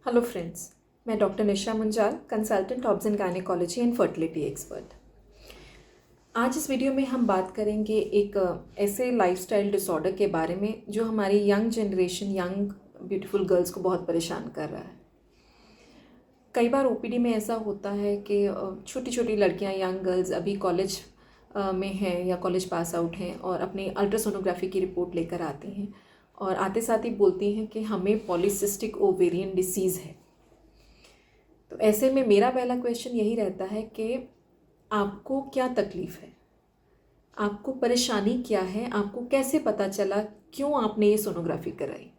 Hello friends, मैं doctor Nisha Munjal, consultant obs and gynaecology and fertility expert. आज इस video में हम बात करेंगे एक ऐसे लाइफस्टाइल डिसऑर्डर के बारे में जो हमारी young generation, young beautiful girls को बहुत परेशान कर रहा है। कई बार ओपीडी में ऐसा होता है कि छोटी छोटी लड़कियां, यंग गर्ल्स अभी कॉलेज में हैं या कॉलेज पास आउट हैं और अपनी अल्ट्रासोनोग्राफी की रिपोर्ट लेकर आती हैं और आते साथ ही बोलती हैं कि हमें पॉलीसिस्टिक ओवेरियन डिसीज़ है। तो ऐसे में मेरा पहला क्वेश्चन यही रहता है कि आपको क्या तकलीफ़ है, आपको परेशानी क्या है, आपको कैसे पता चला, क्यों आपने ये सोनोग्राफी कराई।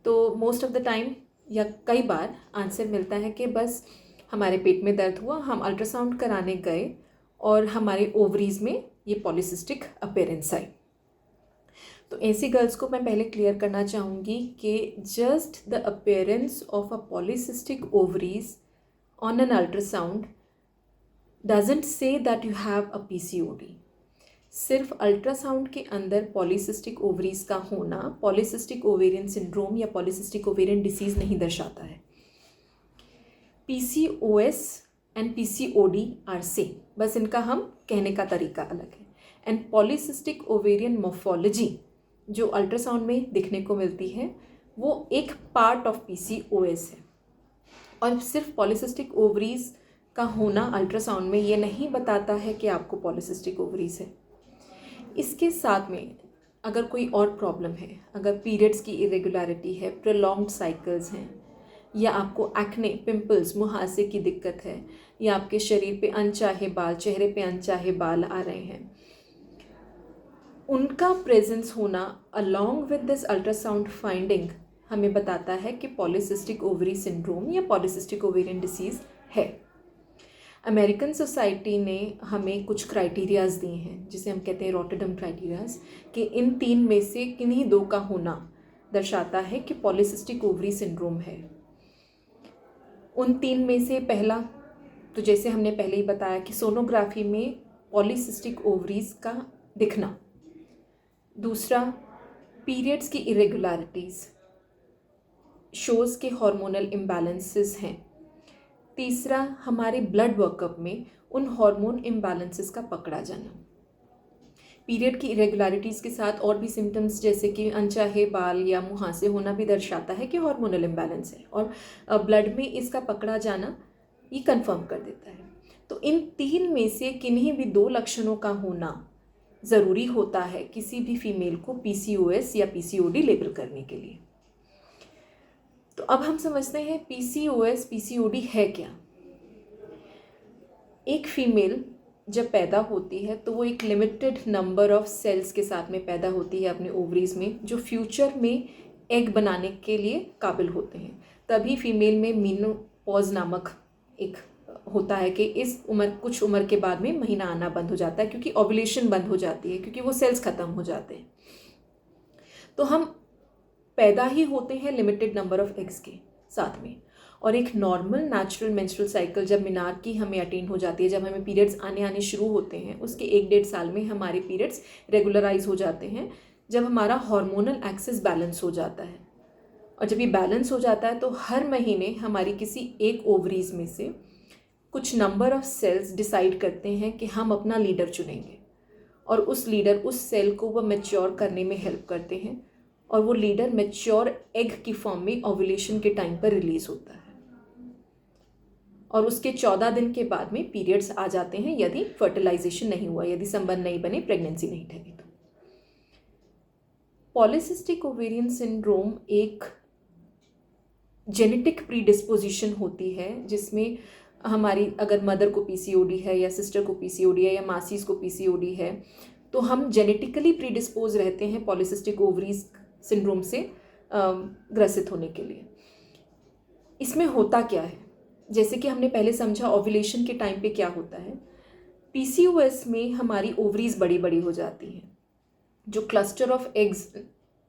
तो मोस्ट ऑफ द टाइम या कई बार आंसर मिलता है कि बस हमारे पेट में दर्द हुआ, हम अल्ट्रासाउंड कराने गए और हमारे ओवरीज में ये पॉलीसिस्टिक अपीयरेंस आई। तो ऐसी गर्ल्स को मैं पहले क्लियर करना चाहूँगी कि just the appearance of a polycystic ovaries on an ultrasound doesn't say that you have a PCOD। सिर्फ अल्ट्रासाउंड के अंदर पॉलीसिस्टिक ओवरीज का होना पॉलीसिस्टिक ओवेरियन सिंड्रोम या पॉलीसिस्टिक ओवेरियन डिसीज़ नहीं दर्शाता है। PCOS and PCOD are same, बस इनका हम कहने का तरीका अलग है। एंड पॉलीसिस्टिक ओवेरियन मोर्फोलॉजी जो अल्ट्रासाउंड में दिखने को मिलती है वो एक पार्ट ऑफ PCOS है। और सिर्फ पॉलीसिस्टिक ओवरीज का होना अल्ट्रासाउंड में ये नहीं बताता है कि आपको पॉलीसिस्टिक ओवरीज है। इसके साथ में अगर कोई और प्रॉब्लम है, अगर पीरियड्स की इरेगुलरिटी है, प्रोलॉन्ग्ड साइकिल्स हैं, या आपको एक्ने, पिंपल्स, मुहासे की दिक्कत है, या आपके शरीर पे अनचाहे बाल, चेहरे पे अनचाहे बाल आ रहे हैं, उनका प्रेजेंस होना along with this ultrasound finding हमें बताता है कि पॉलीसिस्टिक ओवरी सिंड्रोम या पॉलीसिस्टिक ओवेरियन डिसीज़ है। अमेरिकन सोसाइटी ने हमें कुछ क्राइटेरियाज दिए हैं जिसे हम कहते हैं रॉटरडम क्राइटेरियाज, कि इन 3 में से किन्हीं 2 का होना दर्शाता है कि पॉलीसिस्टिक ओवरी सिंड्रोम है। उन 3 में से पहला, तो जैसे हमने पहले ही बताया कि सोनोग्राफी में पॉलीसिस्टिक ओवरीज का दिखना। दूसरा, पीरियड्स की इरेगुलरिटीज़ शोज़ के हार्मोनल इम्बैलेंसेस हैं। तीसरा, हमारे ब्लड वर्कअप में उन हार्मोन इम्बैलेंसेस का पकड़ा जाना। पीरियड की इरेगुलरिटीज़ के साथ और भी सिम्टम्स जैसे कि अनचाहे बाल या मुहासे होना भी दर्शाता है कि हार्मोनल इम्बैलेंस है, और ब्लड में इसका पकड़ा जाना ये कंफर्म कर देता है। तो इन 3 में से किन्हीं भी 2 लक्षणों का होना ज़रूरी होता है किसी भी फीमेल को PCOS या PCOD लेबल करने के लिए। तो अब हम समझते हैं PCOS PCOD है क्या। एक फीमेल जब पैदा होती है तो वो एक लिमिटेड नंबर ऑफ सेल्स के साथ में पैदा होती है अपने ओवरीज में, जो फ्यूचर में एग बनाने के लिए काबिल होते हैं। तभी फीमेल में मीनोपॉज नामक एक होता है कि इस उम्र, कुछ उम्र के बाद में महीना आना बंद हो जाता है, क्योंकि ओव्यूलेशन बंद हो जाती है, क्योंकि वो सेल्स ख़त्म हो जाते हैं। तो हम पैदा ही होते हैं लिमिटेड नंबर ऑफ एग्स के साथ में, और एक नॉर्मल नेचुरल मेंस्ट्रुअल साइकिल जब मीनार की हमें अटेन हो जाती है, जब हमें पीरियड्स आने शुरू होते हैं, उसके 1-1.5 साल में हमारे पीरियड्स रेगुलराइज हो जाते हैं, जब हमारा हार्मोनल एक्सिस बैलेंस हो जाता है। और जब ये बैलेंस हो जाता है तो हर महीने हमारी किसी एक ओवरीज में से कुछ नंबर ऑफ सेल्स डिसाइड करते हैं कि हम अपना लीडर चुनेंगे, और उस लीडर, उस सेल को वह मैच्योर करने में हेल्प करते हैं, और वो लीडर मैच्योर एग की फॉर्म में ओव्यूलेशन के टाइम पर रिलीज होता है, और उसके 14 दिन के बाद में पीरियड्स आ जाते हैं यदि फर्टिलाइजेशन नहीं हुआ, यदि संबंध नहीं बने, प्रेगनेंसी नहीं ठहरी। तो पॉलीसिस्टिक ओवेरियन सिंड्रोम एक जेनेटिक प्रीडिस्पोजिशन होती है, जिसमें हमारी अगर मदर को PCOD है, या सिस्टर को PCOD है, या मासीज को PCOD है, तो हम जेनेटिकली प्रीडिस्पोज रहते हैं पॉलीसिस्टिक ओवरीज सिंड्रोम से ग्रसित होने के लिए। इसमें होता क्या है, जैसे कि हमने पहले समझा ओव्यूलेशन के टाइम पे क्या होता है। PCOS में हमारी ओवरीज बड़ी बड़ी हो जाती हैं, जो क्लस्टर ऑफ एग्स,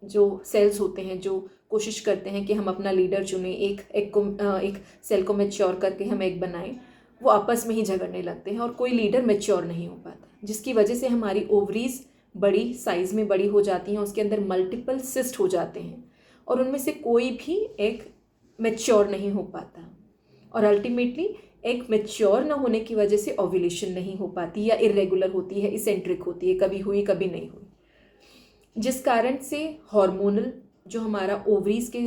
जो सेल्स होते हैं जो कोशिश करते हैं कि हम अपना लीडर चुनें, एक सेल को मैच्योर करके हम एग बनाएं, वो आपस में ही झगड़ने लगते हैं और कोई लीडर मैच्योर नहीं हो पाता, जिसकी वजह से हमारी ओवरीज बड़ी साइज़ में बड़ी हो जाती हैं, उसके अंदर मल्टीपल सिस्ट हो जाते हैं, और उनमें से कोई भी एग मैच्योर नहीं हो पाता और अल्टीमेटली एग मैच्योर ना होने की वजह से ओव्यूलेशन नहीं हो पाती या इरेगुलर होती है, इसेंट्रिक होती है, कभी हुई कभी नहीं हुई, जिस कारण से हार्मोनल जो हमारा ओवरीज के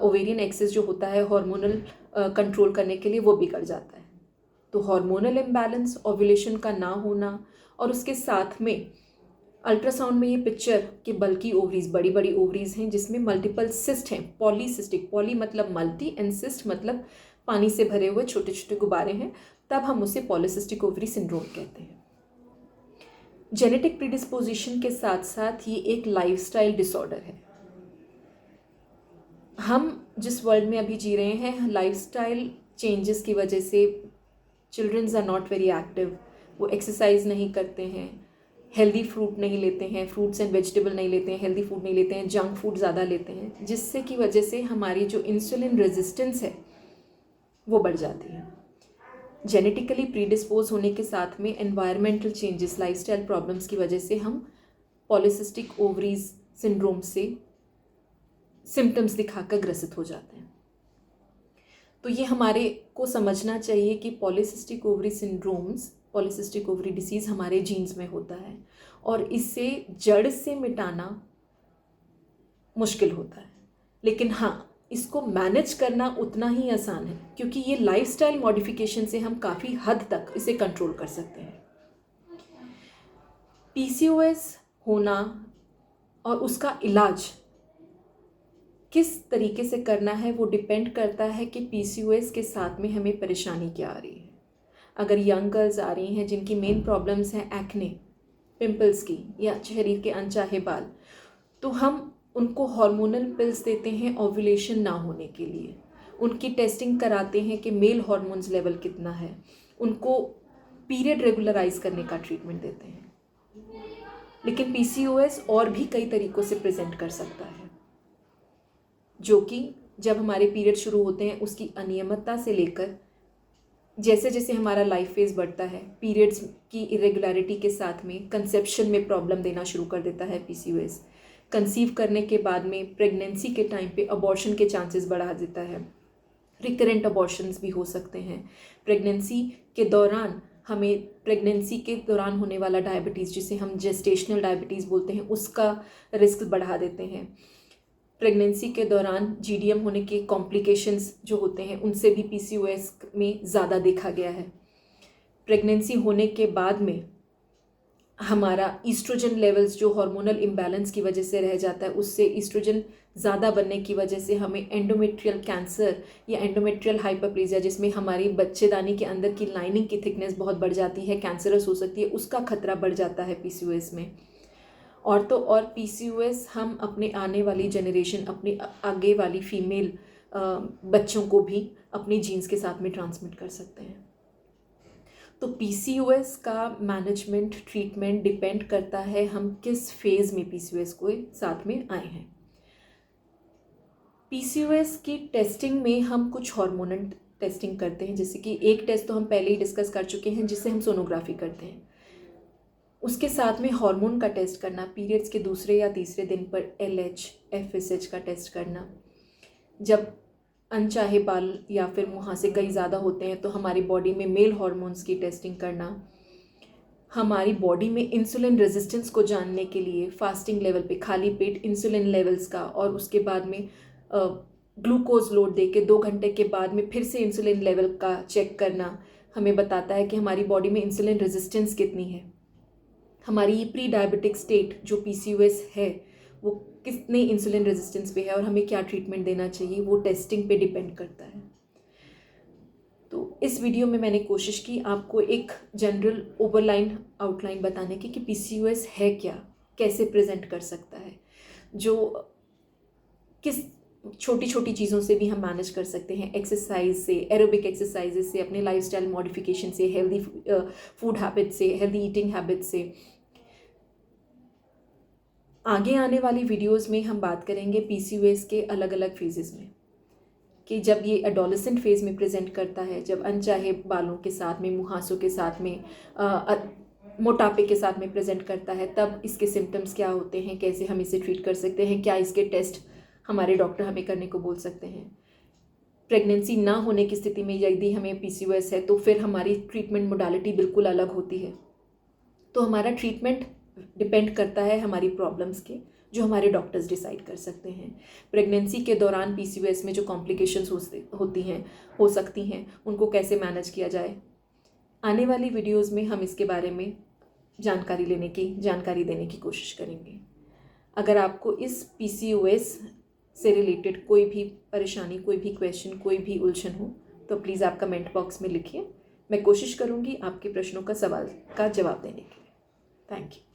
ओवेरियन एक्सेस जो होता है हार्मोनल कंट्रोल करने के लिए वो बिगड़ जाता है। तो हार्मोनल इम्बैलेंस, ओव्यूलेशन का ना होना और उसके साथ में अल्ट्रासाउंड में ये पिक्चर कि बल्कि ओवरीज, बड़ी बड़ी ओवरीज हैं जिसमें मल्टीपल सिस्ट हैं, पॉलीसिस्टिक, पॉली मतलब मल्टी एंड सिस्ट मतलब पानी से भरे हुए छोटे छोटे गुब्बारे हैं, तब हम उसे पॉलीसिस्टिक ओवरी सिंड्रोम कहते हैं। जेनेटिक प्रीडिस्पोजिशन के साथ साथ ये एक लाइफस्टाइल डिसऑर्डर है। हम जिस वर्ल्ड में अभी जी रहे हैं, लाइफस्टाइल चेंजेस की वजह से childrens are not very active, वो एक्सरसाइज नहीं करते हैं, हेल्दी फ्रूट नहीं लेते हैं, फ्रूट्स एंड वेजिटेबल नहीं लेते हैं, हेल्दी फूड नहीं लेते हैं, जंक फूड ज़्यादा लेते हैं, जिससे की वजह से हमारी जो इंसुलिन रेजिस्टेंस है वो बढ़ जाती है। जेनेटिकली प्रीडिस्पोज होने के साथ में एनवायरमेंटल चेंजेस, लाइफस्टाइल प्रॉब्लम्स की वजह से हम पॉलीसिस्टिक ओवरीज सिंड्रोम से सिम्टम्स दिखाकर ग्रसित हो जाते हैं। तो ये हमारे को समझना चाहिए कि polycystic ovary syndromes, polycystic ovary disease हमारे जीन्स में होता है और इसे जड़ से मिटाना मुश्किल होता है, लेकिन हाँ, इसको मैनेज करना उतना ही आसान है क्योंकि ये लाइफस्टाइल मॉडिफिकेशन से हम काफ़ी हद तक इसे कंट्रोल कर सकते हैं। पीसीओएस होना और उसका इलाज किस तरीके से करना है वो डिपेंड करता है कि पीसीओएस के साथ में हमें परेशानी क्या आ रही है। अगर यंग गर्ल्स आ रही हैं जिनकी मेन प्रॉब्लम्स हैं एक्ने, पिंपल्स की या शरीर के अनचाहे बाल, तो हम उनको हार्मोनल पिल्स देते हैं ओव्यूलेशन ना होने के लिए, उनकी टेस्टिंग कराते हैं कि मेल हार्मोन्स लेवल कितना है, उनको पीरियड रेगुलराइज करने का ट्रीटमेंट देते हैं। लेकिन पीसीओएस और भी कई तरीक़ों से प्रेजेंट कर सकता है, जो कि जब हमारे पीरियड शुरू होते हैं उसकी अनियमितता से लेकर जैसे जैसे हमारा लाइफ फेज़ बढ़ता है, पीरियड्स की इरेगुलरिटी के साथ में कंसेप्शन में प्रॉब्लम देना शुरू कर देता है पीसीओएस। कंसीव करने के बाद में प्रेगनेंसी के टाइम पे अबॉर्शन के चांसेस बढ़ा देता है, रिकरेंट अबॉर्शंस भी हो सकते हैं। प्रेगनेंसी के दौरान हमें प्रेगनेंसी के दौरान होने वाला डायबिटीज़, जिसे हम जेस्टेशनल डायबिटीज़ बोलते हैं, उसका रिस्क बढ़ा देते हैं। प्रेगनेंसी के दौरान जीडीएम होने के कॉम्प्लिकेशंस जो होते हैं उनसे भी पीसीओएस में ज़्यादा देखा गया है। प्रेगनेंसी होने के बाद में हमारा ईस्ट्रोजन लेवल्स जो हार्मोनल इम्बैलेंस की वजह से रह जाता है, उससे ईस्ट्रोजन ज़्यादा बनने की वजह से हमें एंडोमेट्रियल कैंसर या एंडोमेट्रियल हाइपरप्लेजिया, जिसमें हमारी बच्चेदानी के अंदर की लाइनिंग की थिकनेस बहुत बढ़ जाती है, कैंसरस हो सकती है, उसका खतरा बढ़ जाता है पीसीओएस में। और तो और पीसीओएस हम अपने आने वाली जनरेशन, अपने आगे वाली फीमेल बच्चों को भी अपनी जीन्स के साथ में ट्रांसमिट कर सकते हैं। तो पीसीओएस का मैनेजमेंट, ट्रीटमेंट डिपेंड करता है हम किस फेज़ में पीसीओएस को साथ में आए हैं। पीसीओएस की टेस्टिंग में हम कुछ हार्मोनल टेस्टिंग करते हैं, जैसे कि एक टेस्ट तो हम पहले ही डिस्कस कर चुके हैं जिससे हम सोनोग्राफी करते हैं। उसके साथ में हार्मोन का टेस्ट करना, पीरियड्स के दूसरे या तीसरे दिन पर एलएच, एफएसएच का टेस्ट करना, जब अनचाहे बाल या फिर मुहासे कई ज़्यादा होते हैं तो हमारी बॉडी में मेल हार्मोन्स की टेस्टिंग करना, हमारी बॉडी में इंसुलिन रेजिस्टेंस को जानने के लिए फास्टिंग लेवल पे खाली पेट इंसुलिन लेवल्स का, और उसके बाद में ग्लूकोज लोड दे के 2 घंटे के बाद में फिर से इंसुलिन लेवल का चेक करना हमें बताता है कि हमारी बॉडी में इंसुलिन रेजिस्टेंस कितनी है। हमारी प्री डायबिटिक स्टेट जो पीसीओएस है वो कितने इंसुलिन रेजिस्टेंस पे है और हमें क्या ट्रीटमेंट देना चाहिए, वो टेस्टिंग पे डिपेंड करता है। तो इस वीडियो में मैंने कोशिश की आपको एक जनरल ओवरलाइन आउटलाइन बताने की कि पीसीओएस है क्या, कैसे प्रेजेंट कर सकता है, जो किस छोटी छोटी चीज़ों से भी हम मैनेज कर सकते हैं, एक्सरसाइज से, एरोबिक एक्सरसाइजेज से, अपने लाइफस्टाइल मॉडिफिकेशन से, हेल्दी फूड हैबिट से, हेल्दी ईटिंग हैबिट से। आगे आने वाली वीडियोस में हम बात करेंगे पीसीओएस के अलग अलग फेजेस में, कि जब ये एडोलेसेंट फेज़ में प्रेजेंट करता है, जब अनचाहे बालों के साथ में, मुहासों के साथ में, मोटापे के साथ में प्रेजेंट करता है, तब इसके सिम्टम्स क्या होते हैं, कैसे हम इसे ट्रीट कर सकते हैं, क्या इसके टेस्ट हमारे डॉक्टर हमें करने को बोल सकते हैं। प्रेगनेंसी ना होने की स्थिति में यदि हमें PCOS है तो फिर हमारी ट्रीटमेंट मोडालिटी बिल्कुल अलग होती है। तो हमारा ट्रीटमेंट डिपेंड करता है हमारी प्रॉब्लम्स के, जो हमारे डॉक्टर्स डिसाइड कर सकते हैं। प्रेगनेंसी के दौरान PCOS में जो कॉम्प्लिकेशंस हो सकती हैं, उनको कैसे मैनेज किया जाए, आने वाली वीडियोस में हम इसके बारे में जानकारी देने की कोशिश करेंगे। अगर आपको इस PCOS से रिलेटेड कोई भी परेशानी, कोई भी क्वेश्चन, कोई भी उलझन हो तो प्लीज़ आप कमेंट बॉक्स में लिखिए। मैं कोशिश करूँगी आपके प्रश्नों का जवाब देने की। Thank you.